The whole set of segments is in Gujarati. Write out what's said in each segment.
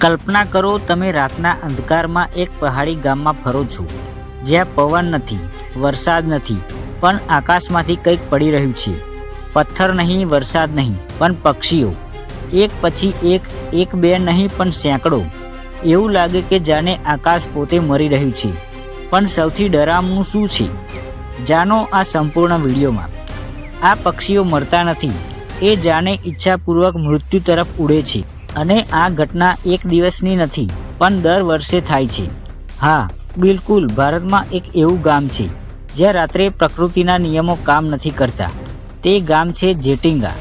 કલ્પના કરો તમે રાતના અંધકારમાં એક પહાડી ગામમાં ફરો છો, જ્યાં પવન નથી, વરસાદ નથી, પણ આકાશમાંથી કંઈક પડી રહ્યું છે. પથ્થર નહીં, વરસાદ નહીં, પણ પક્ષીઓ, એક પછી એક બે નહીં પણ સેંકડો. એવું લાગે કે જાણે આકાશ પોતે મરી રહ્યું છે. પણ સૌથી ડરામણું શું છે, જાણો આ સંપૂર્ણ વિડીયોમાં. આ પક્ષીઓ મરતા નથી, એ જાણે ઈચ્છાપૂર્વક મૃત્યુ તરફ ઉડે છે. અને આ ઘટના એક દિવસની નથી, પણ દર વર્ષે થાય છે. હા, બિલકુલ, ભારતમાં એક એવું ગામ છે જ્યાં રાત્રે પ્રકૃતિના નિયમો કામ નથી કરતા. તે ગામ છે જેટિંગા.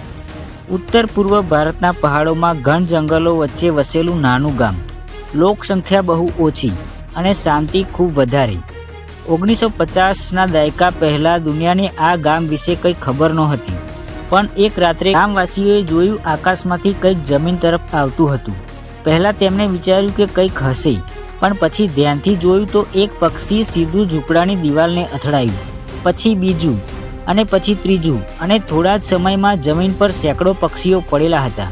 ઉત્તર પૂર્વ ભારતના પહાડોમાં ઘન જંગલો વચ્ચે વસેલું નાનું ગામ. લોકસંખ્યા બહુ ઓછી અને શાંતિ ખૂબ વધારે. 1950ના દાયકા પહેલાં દુનિયાને આ ગામ વિશે કંઈ ખબર નહોતી. પણ એક રાત્રે ગામવાસીઓએ જોયું આકાશમાંથી કંઈક જમીન તરફ આવતું હતું. પહેલાં તેમણે વિચાર્યું કે કંઈક હશે, પણ પછી ધ્યાનથી જોયું તો એક પક્ષી સીધું ઝૂંપડાની દિવાલને અથડાયું, પછી બીજું અને પછી ત્રીજું, અને થોડા જ સમયમાં જમીન પર સેંકડો પક્ષીઓ પડેલા હતા.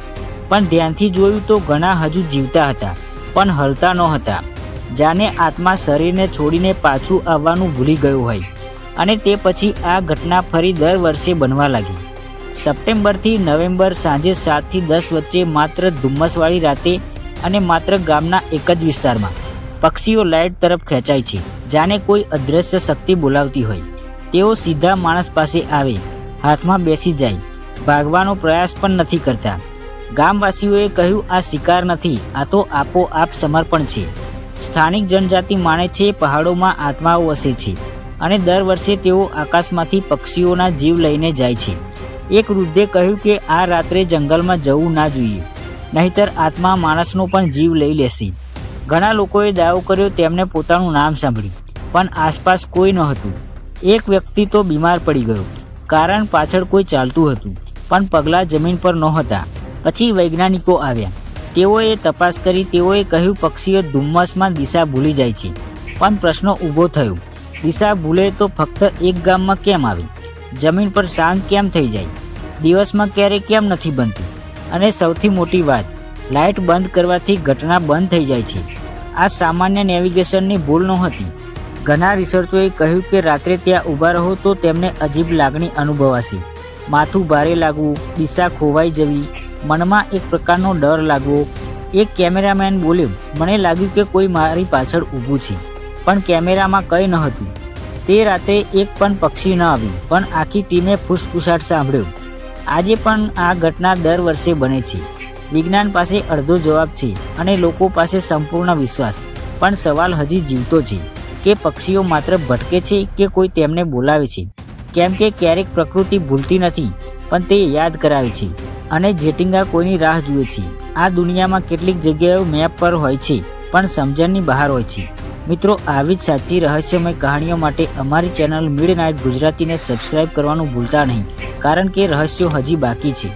પણ ધ્યાનથી જોયું તો ઘણા હજુ જીવતા હતા, પણ હલતા નહોતા, જાણે આત્મા શરીરને છોડીને પાછું આવવાનું ભૂલી ગયું હોય. અને તે પછી આ ઘટના ફરી દર વર્ષે બનવા લાગી. સપ્ટેમ્બરથી નવેમ્બર સાંજે 7 થી 10 વચ્ચે માત્ર ધુમ્મસવાળી રાતે અને માત્ર ગામના એક જ વિસ્તારમાં પક્ષીઓ લાઇટ તરફ ખેંચાય છે, જાણે કોઈ અદૃશ્ય શક્તિ બોલાવતી હોય. તેઓ સીધા માણસ પાસે આવે, હાથમાં બેસી જાય, ભાગવાનો પ્રયાસ પણ નથી કરતા. ગામવાસીઓએ કહ્યું, આ શિકાર નથી, આ તો આપોઆપ સમર્પણ છે. સ્થાનિક જનજાતિ માને છે પહાડોમાં આત્માઓ વસે છે, અને દર વર્ષે તેઓ આકાશમાંથી પક્ષીઓના જીવ લઈને જાય છે. એક વૃદ્ધે કહ્યું કે આ રાત્રે જંગલમાં જવું ના જોઈએ, નહીંતર આત્મા માણસનો પણ જીવ લઈ લેશે. ઘણા લોકોએ દાવો કર્યો તેમને પોતાનું નામ સાંભળ્યું, પણ આસપાસ કોઈ નહોતું. એક વ્યક્તિ તો બીમાર પડી ગયો, કારણ પાછળ કોઈ ચાલતું હતું, પણ પગલાં જમીન પર નહોતા. પછી વૈજ્ઞાનિકો આવ્યા. તેઓએ તપાસ કરી. તેઓએ કહ્યું પક્ષીઓ ધુમ્મસમાં દિશા ભૂલી જાય છે. પણ પ્રશ્ન ઊભો થયો, દિશા ભૂલે તો ફક્ત એક ગામમાં કેમ આવે? જમીન પર શાંત કેમ થઈ જાય? દિવસમાં ક્યારેય કેમ નથી બનતું? અને સૌથી મોટી વાત, લાઇટ બંધ કરવાથી ઘટના બંધ થઈ જાય છે. આ સામાન્ય નેવિગેશનની ભૂલ નહોતી. ઘણા રિસર્ચોએ કહ્યું કે રાત્રે ત્યાં ઊભા રહો તો તેમને અજીબ લાગણી અનુભવાશે. માથું ભારે લાગવું, દિશા ખોવાઈ જવી, મનમાં એક પ્રકારનો ડર લાગવો. એક કેમેરામેન બોલ્યો, મને લાગ્યું કે કોઈ મારી પાછળ ઊભું છે, પણ કેમેરામાં કંઈ ન હતું. તે રાતે એક પણ પક્ષી ન આવ્યું, પણ આખી ટીમે ફૂસફૂસાટ સાંભળ્યો. આજે પણ આ ઘટના દર વર્ષે બને છે. વિજ્ઞાન પાસે અડધો જવાબ છે અને લોકો પાસે સંપૂર્ણ વિશ્વાસ, પણ સવાલ હજી જીવતો છે કે પક્ષીઓ માત્ર ભટકે છે કે કોઈ તેમને બોલાવે છે. કેમ કે ક્યારેક પ્રકૃતિ ભૂલતી નથી, પણ તે યાદ કરાવે છે. અને જેટિંગા કોઈની રાહ જુએ છે. આ દુનિયામાં કેટલીક જગ્યાઓ મેપ પર હોય છે, પણ સમજણની બહાર હોય છે. મિત્રો, આવી જ સાચી રહસ્યમય કહાણીઓ માટે અમારી ચેનલ મિડનાઇટ ગુજરાતીને સબસ્ક્રાઇબ કરવાનું ભૂલતા નહીં, કારણ કે રહસ્યો હજી બાકી છે.